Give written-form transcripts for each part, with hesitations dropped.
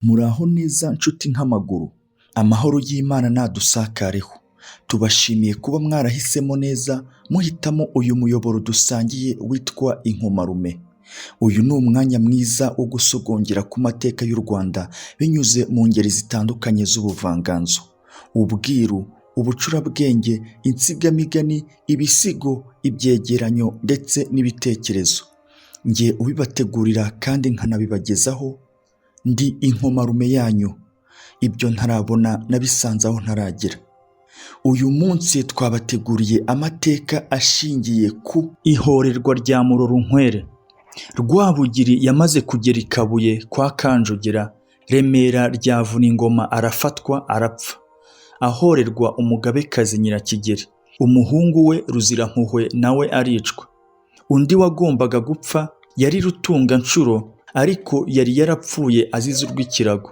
Muraho neza nshuti nk'amaguru, amahoro y'Imana nadusakareho. Tubashimiye kuba mwarahisemo neza muhitamo uyu muyoboro dusangiye witwa Inkomarume. Uyu ni umwanya mwiza wo gusogongera ku mateka y'u Rwanda binyuze mu ngeri zitandukanye z'ubuvanganzo, ubwiru, ubucurabwenge, insigamigani, ibisigo, ibyegeranyo ndetse n'ibitekerezo. Njye ubibategurira kandi nkanabibagezaho ndi Inkomarume yanyu. Ibyo ntarabona nabisanze aho ntaragera. Uyu munsi twabateguriye amateka ashingiye ku ihorerwa rya Murorunkwere. Rwabugiri yamaze kugera i Kabuye kwa Kanjogera, Remera rya Vuningoma arafatwa arapfa, ahorerwa umugabekazi Nyirakigeri. Umuhungu we Ruzirampuhwe nawe aricwa. Undi wagombaga gupfa yari Rutunga-Nshuro, ariko yari yarapfuye azize urw'ikirago.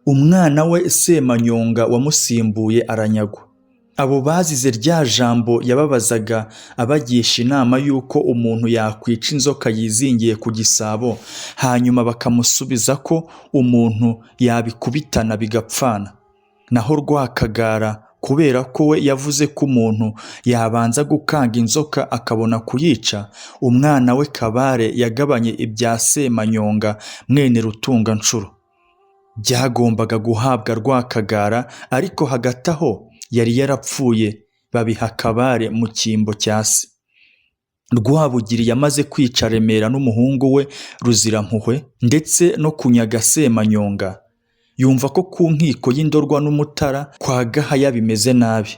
Umwana we Semanyonga wamusimbuye aranyagwa. Abo bazize rya jambo yababazaga abagisha inama y'uko umuntu yakwica inzoka yizingiye ku gisabo, hanyuma bakamusubiza ko umuntu yabikubitana bigapfana. Naho Rwakagara, kubera ko we yavuze ko umuntu yabanza gukanga inzoka akabona kuyica, umwana we Kabare yagabanye ibya Semanyonga mwene Rutunga-Nshuro. Byagombaga guhabwa Rwakagara, ariko hagati aho yari yarapfuye, babiha Kabare mu cyimbo cya se. Rwabugiri yamaze kwica Remera n'umuhungu we Ruzirampuhwe ndetse no kunyaga Semanyonga, yumva ko ku nkiko y'Indorwa n'Umutara kwa Gahaya bimeze nabi.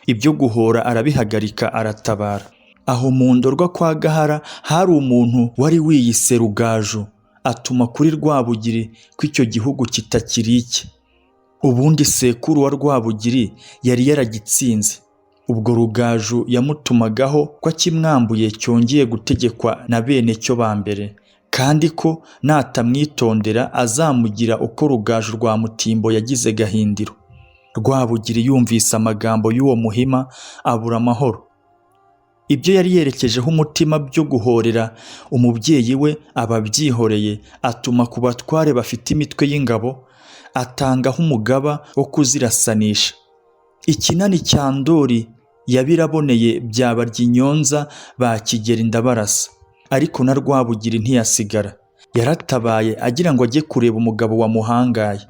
Ibyo guhora arabihagarika aratabara. Aho mu Ndorwa kwa Gahara hari umuntu wari wiyise Rugaju, atuma kuri Rwabugiri ko icyo gihugu kitakiri icye. Ubundi sekuru wa Rwabugiri yari yaragitsinze. Ubwo Rugaju yamutumagaho ko akimwambuye cyongeye gutegekwa na bene cyo ba mbere, kandi ko natamwitondera azamugira uko Rugaju rwa Mutimbo yagize Gahindiro. Rwabugiri yumvise amagambo y'uwo Muhima abura amahoro. Ibyo yari yerekejeho umutima byo guhorera umubyeyi we ababyihoreye, atuma ku batware bafite imitwe y'ingabo, atangaho umugaba wo kuzirasanisha. Ikinani cya Ndori yabiraboneye bya Baryinyonza ba Kigeri Ndabarasa, ariko na Rwabugiri ntiyasigara. Yaratabaye agira ngo ajye kureba umugabo wamuhangaye.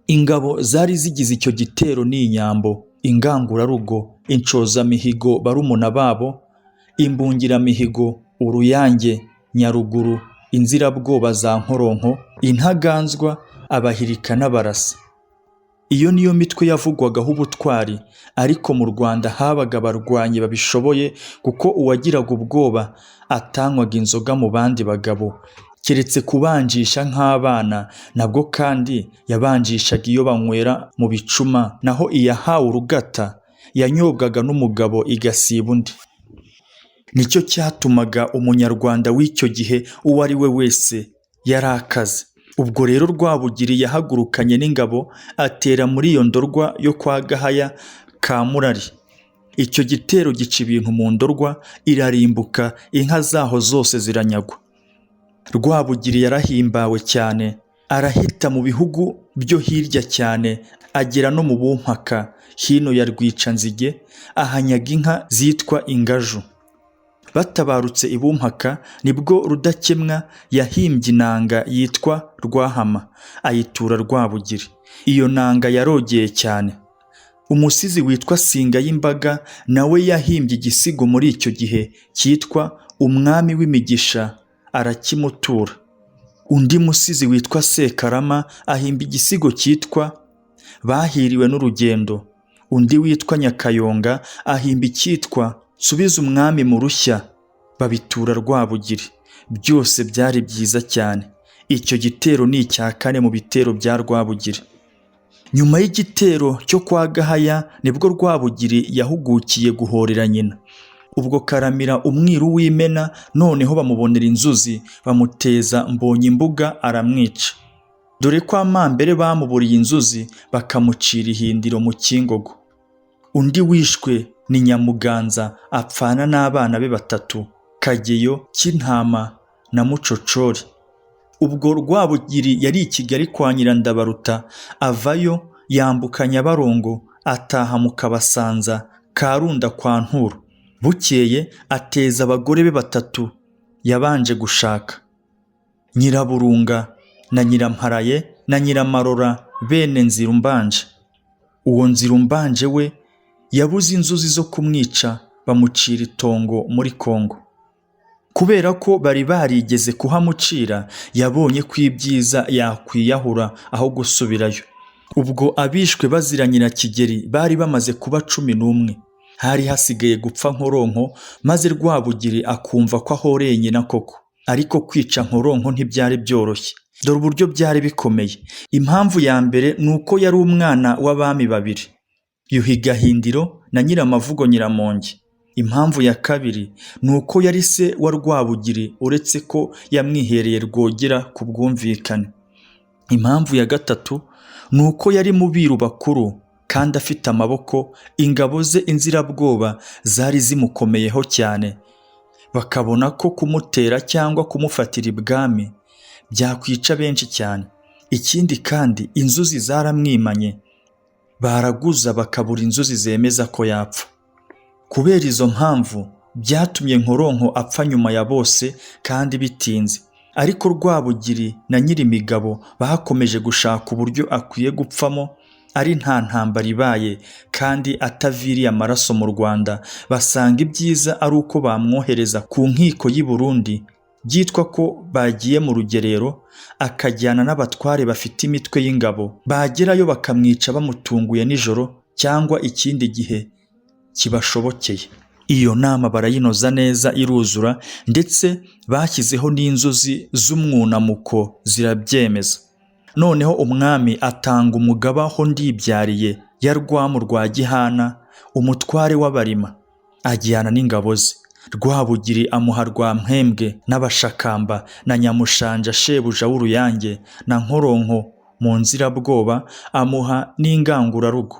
Ingabo zari zigize icyo gitero ni Inyambo, Ingangurarugo, Inshozamihigo barumuna babo, Imbungiramihigo, Uruyange, Nyaruguru, Inzirabwoba za Nkoronko, Intaganzwa, Abahirika n'Abarasa. Iyo niyo mitwe yavugwagaho ubutwari, ariko mu Rwanda habaga abarwanyi babishoboye, kuko uwagiraga ubwoba atanywaga inzoga mu bandi bagabo, keretse kubanjisha nk'abana, nabwo kandi yabanjishaga iyo banywera mu bicuma, naho iyahawe urugata yanyobwaga n'umugabo igasiba undi. Nicyo cyatumaga umunyarwanda w'icyo gihe uwo ari we wese yarakaze. Ubwo rero Rwabugiri yahagurukanye n'ingabo atera muri iyo Ndorwa yo kwa Gahaya ka Murari. Icyo gitero gica ibintu mu Ndorwa, irarimbuka, inka zaho zose ziranyagwa. Rwabugiri yarahimbawe cyane, arahita mu bihugu byo hirya cyane, agera no mu Bumpaka hino ya Rwicanzige, ahanyaga inka zitwa Ingaju. Batabarutse i Bumpaka nibwo Rudakemwa yahimbye inanga yitwa Rwahama, ayitura Rwabugiri. Iyo nanga yarogeye cyane. Umusizi witwa Singayimbaga nawe yahimbye igisigo muri icyo gihe cyitwa Umwami w'Imigisha, arakimutura. Undi musizi witwa Sekarama ahimba igisigo cyitwa Bahiriwe n'Urugendo. Undi witwa Nyakayonga ahimba icyitwa Subiza umwami mu rushya, babitura Rwabugiri. Byose byari byiza cyane. Icyo gitero ni icya kane mu bitero bya Rwabugiri. Nyuma y'igitero cyo kwa Gahaya nibwo Rwabugiri yahugukiye guhorera nyina. Ubwo Karamira umwiru w'Imena noneho bamubonera inzuzi, bamuteza Mbonyimbuga aramwica. Dore ko Amambere bamuburiye inzuzi bakamucira ihindiro mu Kingogo. Undi wishwe ni Nyamuganza, apfana n'abana be batatu, Kageyo, Kintama na Mucocori. ubwo Rwabugiri yari i Kigali kwa Nyirandabaruta, avayo yambuka Nyabarongo ataha mu Kabasanza ka Runda kwa Nturo. Bukeye ateza abagore be 3 yabanje gushaka, Nyiraburunga na Nyiramparaye na Nyiramarora bene Nzirumbanje. Uwo Nzirumbanje we yabuze inzuzi zo kumwica, bamucira itongo muri Kongo. Kubera ko bari barigeze kuhamucira, yabonye ko ibyiza yakwiyahura aho gusubirayo. Ubwo abishwe bazira Nyirakigeri bari bamaze kuba 11. Hari hasigaye gupfa Nkoronko, maze Rwabugiri akumva ko ahoreye nyina koko. Ariko kwica Nkoronko ntibyari byoroshye. Dore uburyo byari bikomeye. Impamvu ya mbere nuko yari umwana w'abami 2, Yuhi Gahindiro na Nyiramavugo Nyiramongi. Impamvu ya kabiri nuko yari se wa Rwabugiri, uretse ko yamwihereye Rwogera ku bwumvikane. Impamvu ya gatatu nuko yari mu biru bakuru kandi afite amaboko, ingabo ze inzirabwoba zari zimukomeyeho cyane, bakabona ko kumutera cyangwa kumufatira ibwami byakwica benshi cyane. Ikindi kandi inzuzi zaramwimanye, baraguza bakabura inzuzi zemeza ko yapfa. Kubera izo mpamvu byatumye Nkoronko apfa nyuma ya bose kandi bitinze. Ariko Rwabugiri na Nyirimigabo bakomeje gushaka uburyo akwiye gupfamo ari nta ntambara ibaye kandi ataviriye amaraso mu Rwanda. Basanga ibyiza ari uko bamwohereza ku nkiko y'i Burundi, byitwa ko bagiye mu rugerero, akajyana n'abatware bafite imitwe y'ingabo. Bagerayo bakamwica bamutunguye nijoro cyangwa ikindi gihe kibashobokeye. Iyo nama barayinoza neza iruzura, ndetse bashyizeho n'inzuzi z'umwunamuko zirabyemeza. Noneho umwami atanga umugaba ho Ndibyariye ya Rwamu rwa Gihana, umutware w'Abarima, ajyana n'ingabo ze. Rwabugiri amuha Rwampembwe n'Abashakamba na Nyamushanja shebuja w'Uruyange na Nkoronko mu nzirabwoba, amuha n'ingangurarugo.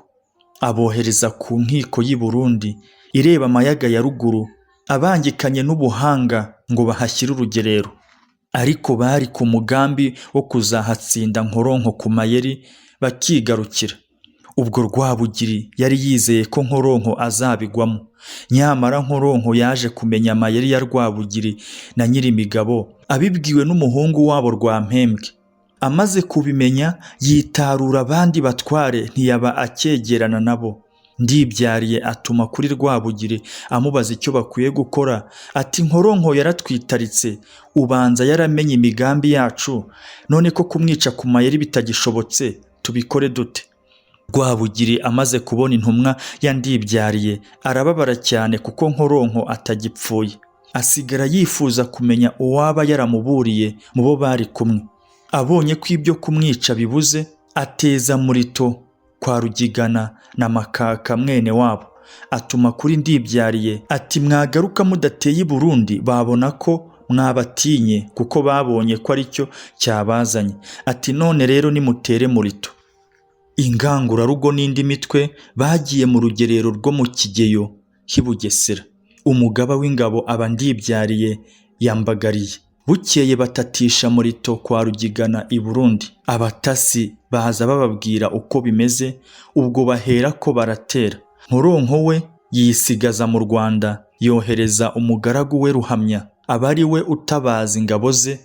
Abohereza ku nkiko y'i Burundi ireba Amayaga ya ruguru, abangikanye n'ubuhanga ngo bahashyire urugerero. Ariko bari ku mugambi wo kuzahatsinda Nkoronko ku mayeri bakigarukira. Ubwo Rwabugiri yari yizeye ko Nkoronko azabigwamo. Nyamara Nkoronko yaje kumenya amayeri ya Rwabugiri na Nyirimigabo, abibwiwe n'umuhungu wabo Rwampembwe. Amaze kubimenya yitarura abandi batware, ntiyaba acyegerana nabo. Ndibyariye atuma kuri Rwabugiri amubaza icyo bakwiye gukora. Ati Nkoronko yaratwitaritse, ubanza yaramenye imigambi yacu, none ko kumwica ku mayeri bitagishobotse, tubikore dute? Rwabugiri amaze kubona intumwa ya Ndibyariye arababara cyane, kuko Nkoronko atagipfuye. Asigara yifuza kumenya uwaba yaramuburiye mu bo bari kumwe. Abonye ko ibyo kumwica bibuze, ateza Murito kwa Rugigana na Makaka mwene wabo. Atuma kuri Ndibyariye ati mwagaruka mudateye i Burundi, babona ko mwabatinye, kuko babonye ko ari cyo cyabazanye. Ati none rero nimutere Murito. Ingangurarugo n'indi mitwe bagiye mu rugerero rwo mu Kigeyo h'i Bugesera. Umugaba w'ingabo aba Ndibyariye yambagariye. Bukeye batatisha Murito kwa Rugigana i Burundi. Abatasi baza bababwira uko bimeze, ubwo bahera ko baratera. Nkoronko we yisigaza mu Rwanda, yohereza umugaragu we Ruhamya, abari we utabaza ingabo ze.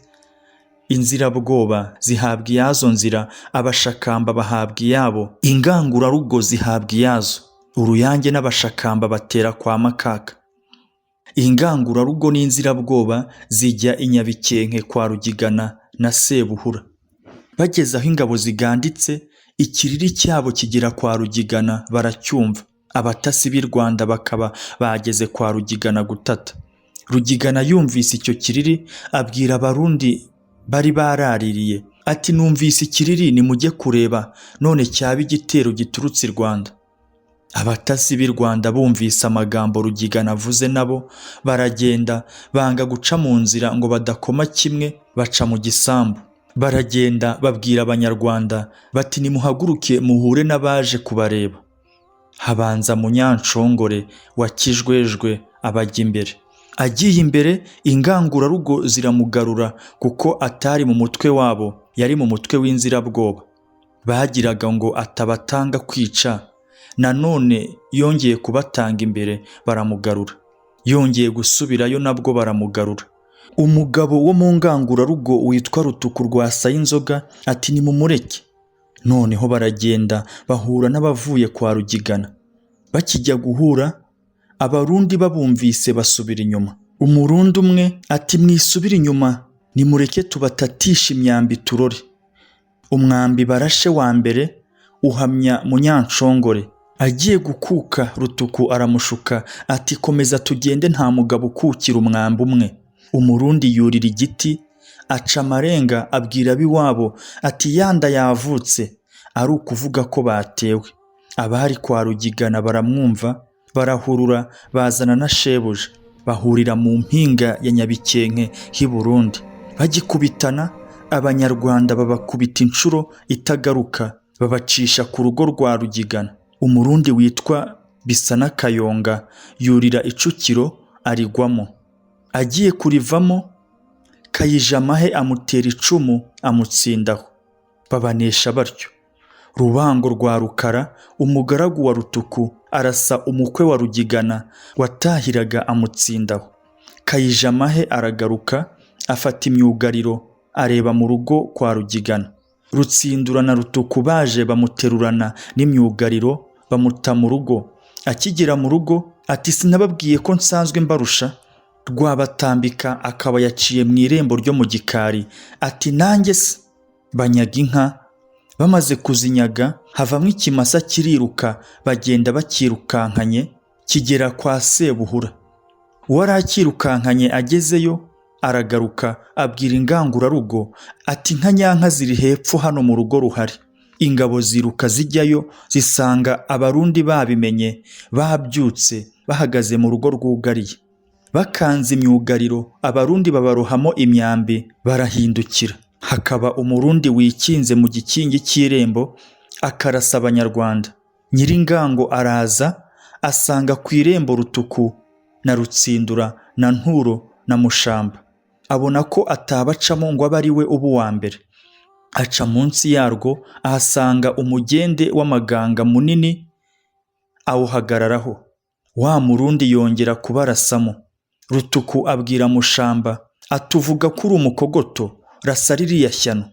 Inzirabwoba zihabwa iyazo nzira, Abashakamba bahabwa iyabo, ingangurarugo zihabwa iyazo. Uruyange n'Abashakamba batera kwa Makaka. Ingangurarugo n'inzirabwoba zijya i Nyabikenke kwa Rugigana na Sebuhura. Bageze aho ingabo ziganditse, ikiriri cyabo kigera kwa Rugigana baracyumva. Abatasi b'i Rwanda bakaba bageze kwa Rugigana gutata. Rugigana yumvise icyo kiriri, abwira Abarundi bari baraririye ati numvise ikiriri, nimujye kureba, none cyaba igitero giturutse i Rwanda. Abatasi b'i Rwanda bumvise amagambo Rugigana avuze, nabo baragenda, banga guca mu nzira ngo badakoma kimwe, baca mu gisambu. Baragenda babwira Abanyarwanda bati nimuhaguruke muhure n'abaje kubareba. Habanza Munyanshongore wa Kijwejwe abajya imbere. Agiye imbere ingangurarugo ziramugarura kuko atari mu mutwe wabo, yari mu mutwe w'inzirabwoba. Bagiraga ngo atabatanga kwica. Nanone yongeye kubatanga imbere baramugarura. Yongeye gusubirayo nabwo baramugarura. Umugabo wo mu ngangurarugo witwa Rutuku rwa Sayinzoga ati nimumureke. Noneho baragenda bahura n'abavuye kwa Rugigana. Bakijya guhura, Abarundi babumvise basubira inyuma. Umurundi umwe ati mwisubira inyuma, nimureke tubatatisha imyambi turore. Umwambi barashe wa mbere uhamya Munyanshongore. Agiye gukuka Rutuku aramushuka ati komeza tugende, nta mugabo ukukira umwambi umwe. Umurundi yurira igiti aca amarenga abwira ab'iwabo ati yanda yavutse, ari ukuvuga ko batewe. Abari kwa Rugigana baramwumva, barahurura bazana na shebuja. Bahurira mu mpinga ya Nyabikenke h'i Burundi. Bagikubitana, Abanyarwanda babakubita inshuro itagaruka, babacisha ku rugo rwa Rugigana. Umurundi witwa Bisana Kayonga yurira icukiro arigwamo. Agiye kurivamo, Kayijamahe amutera icumu amutsindaho. Babanesha batyo. Rubango rwa Rukara, umugaragu wa Rutuku, arasa umukwe wa Rugigana watahiraga amutsindaho. Kayijamahe aragaruka afata imyugariro areba mu rugo kwa Rugigana. Rutsindura na Rutuku baje bamuterurana n'imyugariro bamuta mu rugo. Akigera mu rugo ati sinababwiye ko nsanzwe mbarusha. Rwabatambika akaba yaciye mu irembo ryo mu gikari ati nanjye se. Banyaga inka, bamaze kuzinyaga havamo ikimasa kiriruka, bagenda bakirukankanye kigera kwa Sebuhura. Uwari akirukankanye agezeyo aragaruka abwira ingangurarugo ati nka nyanka ziri hepfo hano mu rugo ruhari. Ingabo ziruka zijyayo zisanga Abarundi babimenye, babyutse bahagaze mu rugo rwugariye. Bakanze imyugariro, Abarundi babarohamo imyambi barahindukira. Hakaba Umurundi wikinze mu gikingi cy'irembo akarasa Abanyarwanda. Nyiringango araza asanga ku irembo Rutuku na Rutsindura na Nturo na Mushamba. Abona ko atabacamo ngo abe ari we uba uwa mbere. Aca munsi yarwo ahasanga umugende w'amaganga munini awuhagararaho. Wa Murundi yongera kubarasamo. Rutuku abwira Mushamba atuvuga kuri umukogoto, rasa ririya shyano.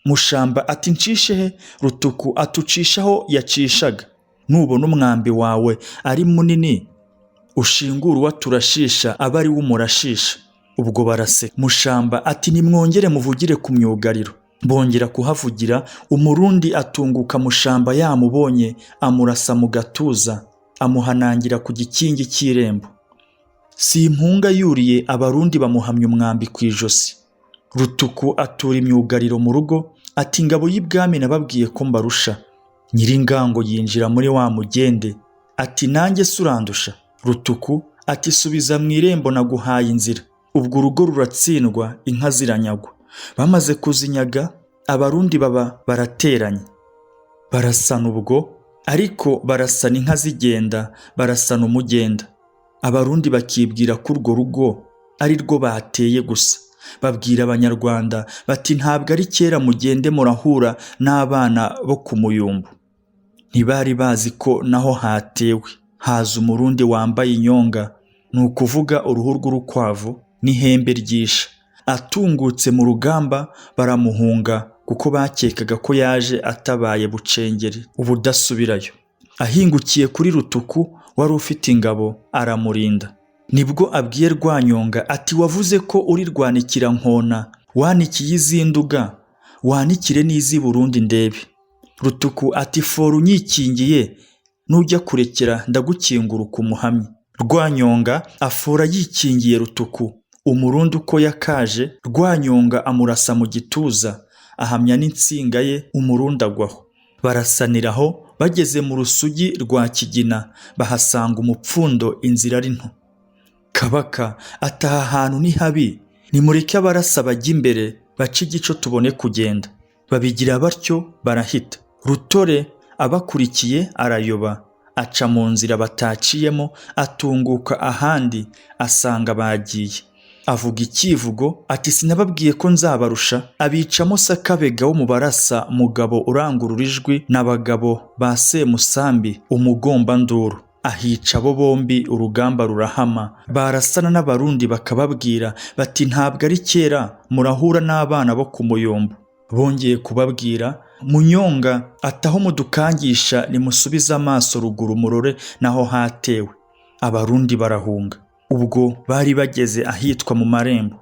Mushamba ati ncishe he? Rutuku atucishaho yacishaga. Nubona umwambi wawe ari munini, ushingura uwa turashisha aba ari w'umurashisha. Ubwo baraseka. Mushamba ati nimwongere muvugire ku myugariro. Bongera kuhavugira. Umurundi atunguka Mushamba yamubonye amurasa mu gatuza, amuhanangira ku gikingi cy'irembo. Si impunga yuriye, Abarundi bamuhamya umwambi ku ijosi. Rutuku atura imyugariro mu rugo ati ingabo y'ibwami nababwiye ko mbarusha. Nyiringango yinjira muri wa mugende ati nanjye surandusha. Rutuku ati subiza mu irembo naguhaye inzira. Ubwo urugo ruratsindwa, inka ziranyagwa. Bamaze kuzinyaga, Abarundi baba barateranye. Barasana ubwo, ariko barasana inka zigenda, barasana umugenda. Abarundi bakibwira ko urwo rugo ari rwo bateye gusa. Babwira Abanyarwanda bati ntabwo ari kera mugende murahura n'abana bo ku Muyumbu. Ntibari bazi ko naho hatewe. Haza Umurundi wambaye inyonga, ni ukuvuga uruhu rw'urukwavu n'ihembe ryisha. Atungutse mu rugamba baramuhunga kuko bakekaga ko yaje atabaye bucengeri ubudasubirayo. Ahingukiye kuri Rutuku wari ufite ingabo aramurinda. Nibwo abwiye Rwanyonga ati wavuze ko uri Rwanikira nkona, wanikiye izinduga, wanikire n'izi Burundi ndebe. Rutuku ati fora unyikingiye, nujya kurekera ndagukinguruka umuhamyi. Rwanyonga afora yikingiye Rutuku. Umurundi uko yakaje, Rwanyonga amurasa mu gituza, ahamya n'insinga ye, Umurundi agwaho. Barasaniraho. Bageze mu rusugi rwa Kigina bahasanga umupfundo, inzira ari nto. Kabaka ataha ahantu ni habi, nimureke abarasa bajya imbere baca igico tubone kugenda. Babigira batyo barahita. Rutore abakurikiye arayoba, aca mu nzira bataciyemo, atunguka ahandi asanga bagiye. Avuga icyivugo ati sinababwiye ko nzabarusha. Abicamo Sakabega wo mu Barasa, Mugabo urangurura ijwi n'abagabo ba Semusambi umugombanduru. Ahica abo bombi urugamba rurahama. Barasana n'Abarundi bakababwira bati ntabwo ari kera murahura n'abana bo ku Muyombo. Bongeye kubabwira, Munyonga ataho mudukangisha nimusubize amaso ruguru murore naho hatewe. Abarundi barahunga. Ubwo bari bageze ahitwa mu Marembo.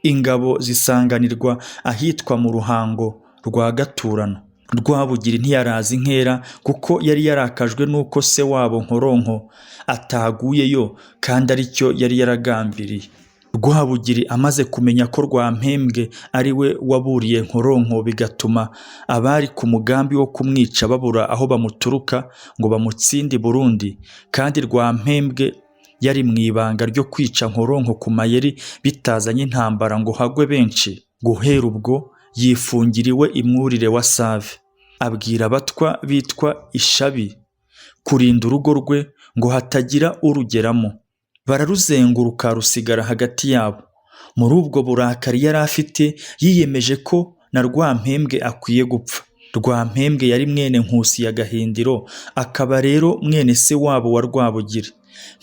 Ingabo zisanganirwa ahitwa mu Ruhango rwa Gaturano. Rwabugiri ntiyarazi inkera kuko yari yarakajwe nuko se wabo Nkoronko ataguyeyo kandi aricyo yari yaragambiriye. Rwabugiri amaze kumenya ko Rwampembwe ari we waburiye Nkoronko, bigatuma abari ku mugambi wo kumwica babura aho bamuturuka ngo bamutsinde Burundi, kandi Rwampembwe yari mu ibanga ryo kwica Nkoronko ku mayeri bitazanye intambara ngo hagwe benshi. Guhera ubwo yifungiriwe imwurire wa Save. Abwira abatwa bitwa Ishabi kurinda urugo rwe ngo hatagira urugeramo. Bararuzenguruka rusigara hagati yabo. Muri ubwo burakari yari afite, yiyemeje ko na Rwampembwe akwiye gupfa. Rwampembwe yari mwene Nkusi ya Gahindiro, akaba rero mwene se wabo wa Rwabugiri.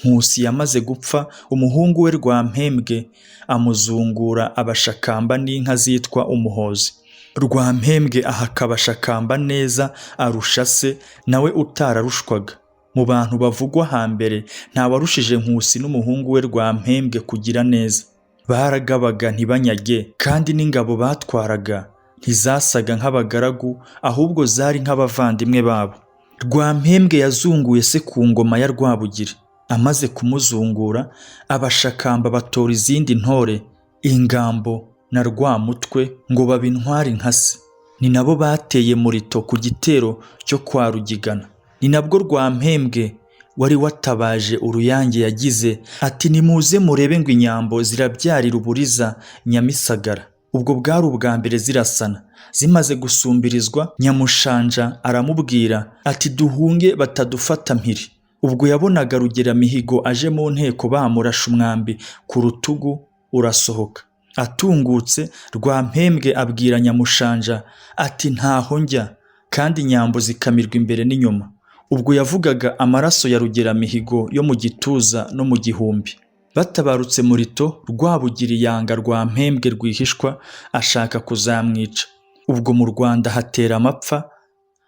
Nkusi yamaze gupfa, umuhungu we Rwampembwe amuzungura abashakamba n'inka zitwa Umuhozi. Rwampembwe ahaka abashakamba neza arusha se, nawe utararushwaga. Mu bantu bavugwa hambere nta warushije Nkusi n'umuhungu we Rwampembwe kugira neza. Baragabaga ntibanyage, kandi n'ingabo batwaraga ntizasaga nk'abagaragu, ahubwo zari nk'abavandimwe babo. Rwampembwe yazunguye se ku ngoma ya Rwabugiri. Amaze kumuzungura, abashakamba batora izindi ntore, Ingambo na Rwamutwe ngo babintware nka se. Ni nabo bateye Murito ku gitero cyo kwa Rugigana. Ni nabwo Rwampembwe wari watabaje Uruyange yagize ati nimuze murebe ngo inyambo zirabyarira uburiza Nyamisagara. Ubwo bwari ubwa mbere zirasana. Zimaze gusumbirizwa, Nyamushanja aramubwira ati duhunge batadufata mpiri. Ubwo yabonaga Rugeramihigo aje mu nteko bamurasha umwambi ku rutugu urasohoka. Atungutse, Rwampembwe abwira Nyamushanja ati ntaho njya, kandi inyambo zikamirwa imbere n'inyuma. Ubwo yavugaga amaraso ya Rugeramihigo yo mu gituza no mu gihumbi. Batabarutse Murito, Rwabugiri yanga Rwampembwe rwihishwa, ashaka kuzamwica. Ubwo mu Rwanda hatera amapfa,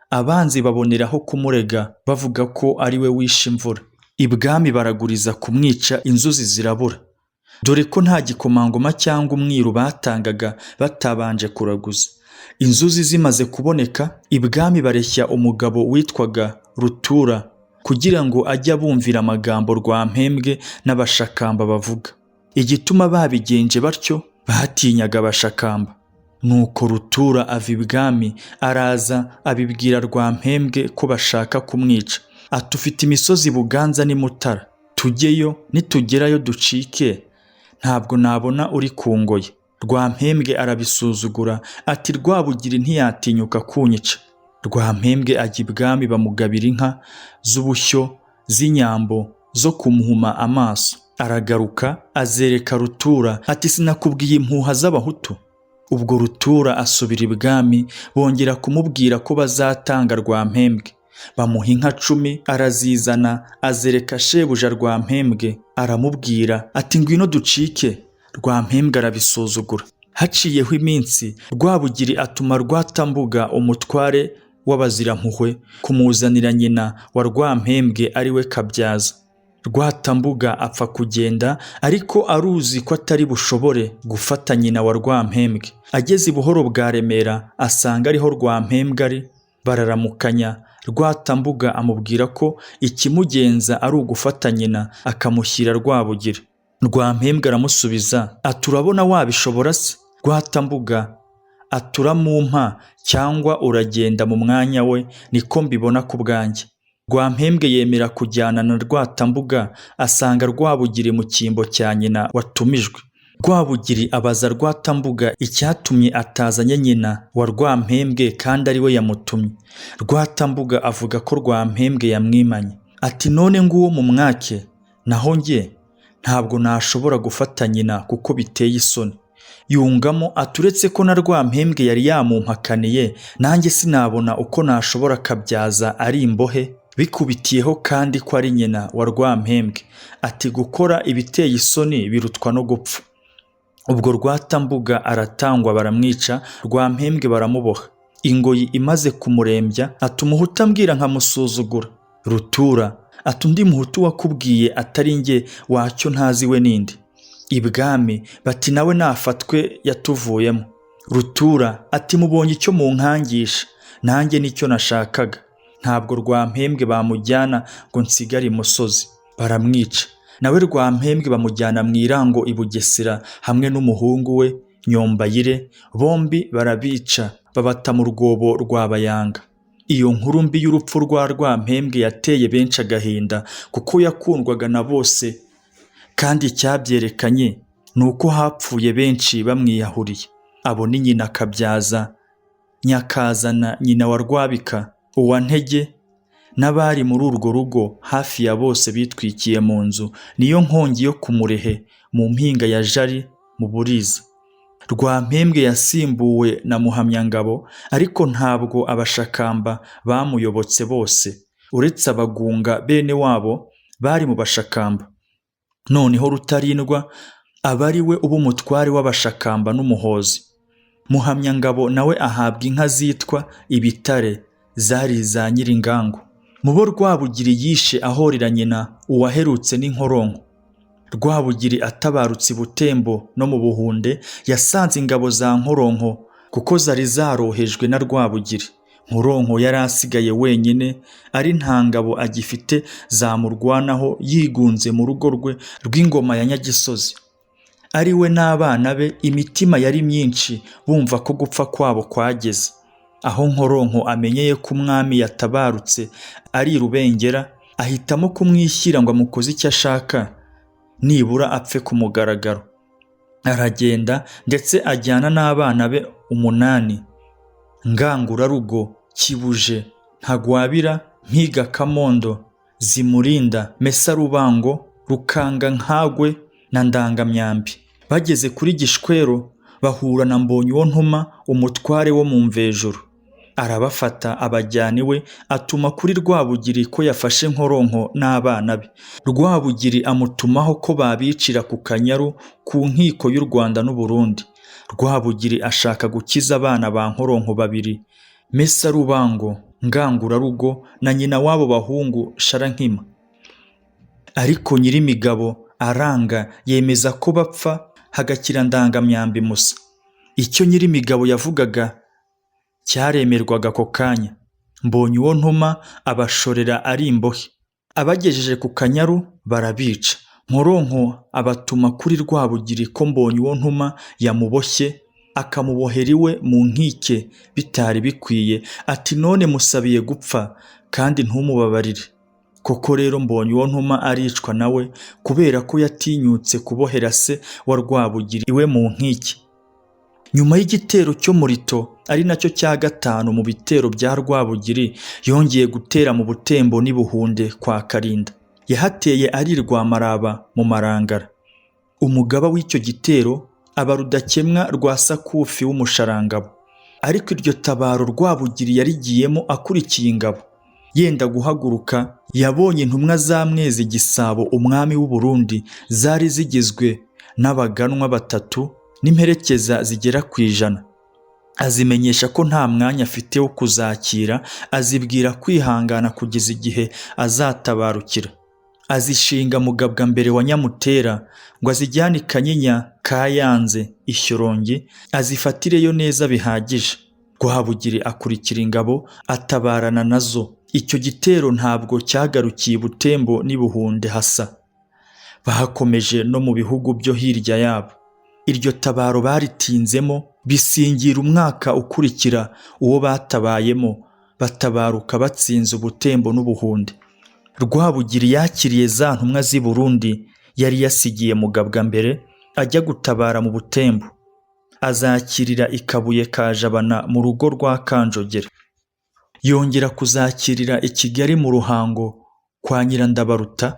abanzi baboneraho kumurega bavuga ko ari we wishe imvura. Ibwami baraguriza kumwica, inzuzi zirabura, dore ko nta gikomangoma cyangwa umwiru batangaga batabanje kuraguza. Inzuzi zimaze kuboneka, ibwami bareshya umugabo witwaga Rutura kugira ngo ajye bumvira amagambo Rwampembwe n'abashakamba bavuga. Igituma babigenje batyo, batinyaga abashakamba. Nuko Rutura ava ibwami araza abibwira Rwampembwe ko bashaka kumwica. Atufite imisozi Buganza ni Mutara, tujyeyo, nitugerayo ducike, ntabwo nabona uri ku ngoyi. Rwampembwe arabisuzugura ati Rwabugiri ntiyatinyuka kunyica. Rwampembwe ajya ibwami bamugabira inka z'ubushyo z'inyambo zo kumuhuma amaso. Aragaruka azereka Rutura ati sinakubwiye impuha z'abahutu. Ubwo Rutura asubira ibwami, bongera kumubwira ko bazatanga Rwampembwe. Bamuha inka 10, arazizana azereka shebuja Rwampembwe, aramubwira ati ngwino ducike. Rwampembwe arabisuzugura. Haciyeho iminsi, Rwabugiri atuma Rwatambuga umutware w'abazirampuhwe kumuzanira nyina wa Rwampembwe ari we Kabyaza. Rwatambuga apfa kugenda, ariko aruzi ko atari bushobore gufata nyina wa Rwampembwe. Ageze i Buhoro bwa Remera asanga ariho Rwampembwe ari, bararamukanya. Rwatambuga amubwira ko ikimugenza ari ugufata nyina akamushyira Rwabugiri. Rwampembwe aramusubiza ati urabona wabishobora se? Rwatambuga aturamumpa cyangwa uragenda mu mwanya we, niko mbibona ku bwanjye. Rwampembwe yemera kujyana na Rwatambuga, asanga Rwabugiri mu cyimbo cya nyina watumijwe. Rwabugiri abaza Rwatambuga icyatumye atazanye nyina wa Rwampembwe kandi ari we yamutumye. Rwatambuga avuga ko Rwampembwe yamwimanye. ati none nguwo mu mwake, naho njye ntabwo nashobora gufata nyina kuko biteye isoni. Yungamo ati uretse ko na Rwampembwe yari yamumpakaniye, nanjye sinabona uko nashobora kabyaza ari imbohe, bikubitiyeho kandi ko ari nyina wa Rwampembwe. Ati gukora ibiteye isoni birutwa no gupfa. Ubwo Rwatambuga aratangwa baramwica, Rwampembwe baramuboha. Ingoyi imaze kumurembya ati umuhutu ambwira nkamusuzugura. Rutura ati undi muhutu wakubwiye atari njye wacyo ntazi we ninde. Ibwami bati nawe nafatwe yatuvuyemo. Rutura ati mubonye icyo munkangisha, nanjye nicyo nashakaga. Ntabwo Rwampembwe bamujyana ngo nsigare imusozi. Baramwica. Nawe Rwampembwe bamujyana mu Irango i Bugesera hamwe n'umuhungu we Nyombayire, bombi barabica babata mu rwobo rwa Bayanga. Iyo nkuru mbi y'urupfu rwa Rwampembwe yateye benshi agahinda kuko yakundwaga na bose, kandi icyabyerekanye ni uko hapfuye benshi bamwiyahuriye. Abo ni nyina Kabyaza, Nyakazana nyina wa Rwabika, Uwantege, n'abari muri urwo rugo hafi ya bose bitwikiye mu nzu. Niyo nkongi yo ku Murehe mu mpinga ya Jari mu Buriza. Rwampembwe yasimbuwe na Muhamyangabo, ariko ntabwo abashakamba bamuyobotse bose, uretse Abagunga bene wabo bari mu bashakamba. Noneho Rutarindwa aba ari we uba umutware w'abashakamba n'umuhozi. Muhamyangabo nawe ahabwa inka zitwa Ibitare, zari iza Nyiringango. Mu bo Rwabugiri yishe ahorera nyina uwaherutse n'Inkoronko. Rwabugiri atabarutse i Butembo no mu Buhunde yasanze ingabo za Nkoronko kuko zari zarohejwe na Rwabugiri. Nkoronko yari asigaye wenyine, ari nta ngabo agifite zamurwanaho, yigunze mu rugo rwe rw'ingoma ya Nyagisozi. Ari we n'abana be imitima yari myinshi, bumva ko gupfa kwabo kwageze. Aho Nkoronko amenyeye ko umwami yatabarutse ari Rubengera, ahitamo kumwishyira ngo amukoze icyo ashaka, nibura apfe ku mugaragaro. Aragenda ndetse ajyana n'abana be 8: Ngangurarugo, Kibuje, Ntagwabira, Mpiga Kamondo, Zimurinda, Mesa Rubango, Rukanga Nkagwe na Ndangamyambi. Bageze kuri Gishwero bahura na Mbonyuwontuma, umutware wo mu Mvejuru. Arabafata abajyana iwe, atuma kuri Rwabugiri ko yafashe Nkoronko n'abana be. Rwabugiri amutumaho ko babicira ku Kanyaru ku nkiko y'u Rwanda n'u Burundi. Rwabugiri ashaka gukiza abana ba Nkoronko 2, Mesa Rubango, Ngangurarugo na nyina wabo bahungu Sharankima. Ariko Nyirimigabo aranga, yemeza ko bapfa hagakira Ndangamyambi musa. Icyo Nyirimigabo yavugaga cyaremerwaga ako kanya. Mbonyuwontuma abashorera ari imbohe. Abagejeje ku Kanyaru barabica. Nkoronko abatuma kuri Rwabugiri ko Mbonyuwontuma yamuboshye, akamubohera iwe mu nkike bitari bikwiye. Ati none musabiye gupfa kandi ntumubabarire. Koko rero Mbonyuwontuma aricwa nawe kubera ko yatinyutse kubohera se wa Rwabugiri iwe mu nkike. Nyuma y'igitero cyo Murito, ari nacyo cya 5 mu bitero bya Rwabugiri, yongeye gutera mu Butembo n'i Buhunde kwa Karinda. Yahateye ari Rwamaraba mu Marangara. Umugaba w'icyo gitero aba Rudakemwa rwa Sakufi w'Umusharangabo. Ariko iryo tabaro Rwabugiri yarigiyemo akurikiye ingabo. Yenda guhaguruka, yabonye intumwa za Mwezi Gisabo umwami w'u Burundi zari zigizwe n'abaganwa 3 n'imperekeza zigera ku 100. Azimenyesha ko nta mwanya afite wo kuzakira, azibwira kwihangana kugeza igihe azatabarukira. Azishinga Mugabwa mbere wa Nyamutera ngo azijyane i Kanyinya, Kayanze, Ishyorongi, azifatireyo neza bihagije. Rwabugiri akurikira ingabo atabarana nazo. Icyo gitero ntabwo cyagarukiye Butembo n'i Buhunde hasa, bahakomeje no mu bihugu byo hirya yabo. Iryo tabaro baritinzemo, bisingira umwaka ukurikira uwo batabayemo, batabaruka batsinze Ubutembo n'Ubuhunde. Rwabugiri yakiriye za ntumwa z'i Burundi yari yasigiye Mugabwa mbere, ajya gutabara mu Butembo. Azakirira i Kabuye ka Jabana mu rugo rwa Kanjogera. Yongera kuzakirira i Kigali mu Ruhango kwa Nyirandabaruta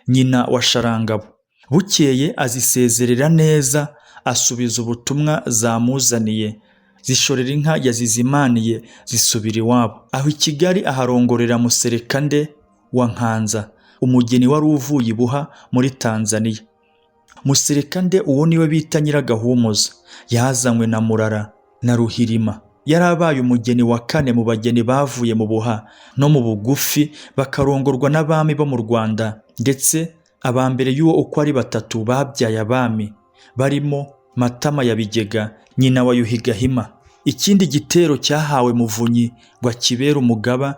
nyina wa Sharangabo. Bukeye azisezerera neza, asubiza ubutumwa zamuzaniye, zishorera inka yazizimaniye zisubira iwabo. Aho i Kigali aharongorera Muserekande wa Nkanza, umugeni wari uvuye i Buha muri Tanzania. Muserekande uwo niwe bita Nyiragahumuza, yazanywe na Murara na Ruhirima. Yari abaye umugeni wa kane mu bageni bavuye mu Buha no mu Bugufi bakarongorwa n'abami bo mu Rwanda, ndetse aba mbere y'uwo uko ari batatu babyaye abami barimo Matama ya Bigega nyina wa Yuhi Gahima. Ikindi gitero cyahawe Muvunyi ngo akibere umugaba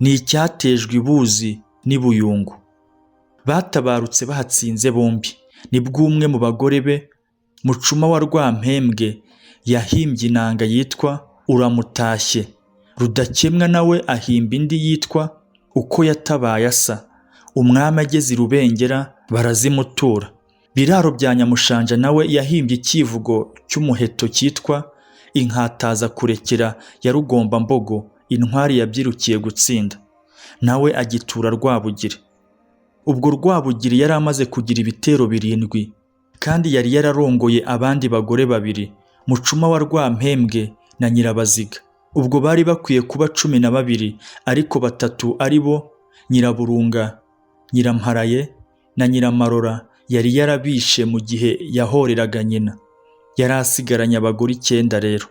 ni icyatejwe i Buzi n'i Buyungu. Batabarutse bahatsinze bombi, nibwo umwe mu bagore be, Mucuma wa Rwampembwe, yahimbye inanga yitwa Uramutashye. Rudakemwa nawe ahimba indi yitwa Uko yatabaye asa. Umwami ageze i Rubengera barazimutura. Biraro bya Nyamushanja nawe yahimbye icyivugo cy'umuheto cyitwa Inkataza kurekera ya Rugomba-mbogo, intwari yabyirukiye gutsinda, nawe agitura Rwabugiri. Ubwo Rwabugiri yari amaze kugira ibitero 7 kandi yari yararongoye abandi bagore 2, Mucuma wa Rwampembwe na Nyirabaziga. Ubwo bari bakwiye kuba 12, ariko 3 ari bo Nyiraburunga, Nyiramparaye na Nyiramarora yari yarabishe mu gihe yahoreraga nyina. Yari asigaranye abagore 9 rero.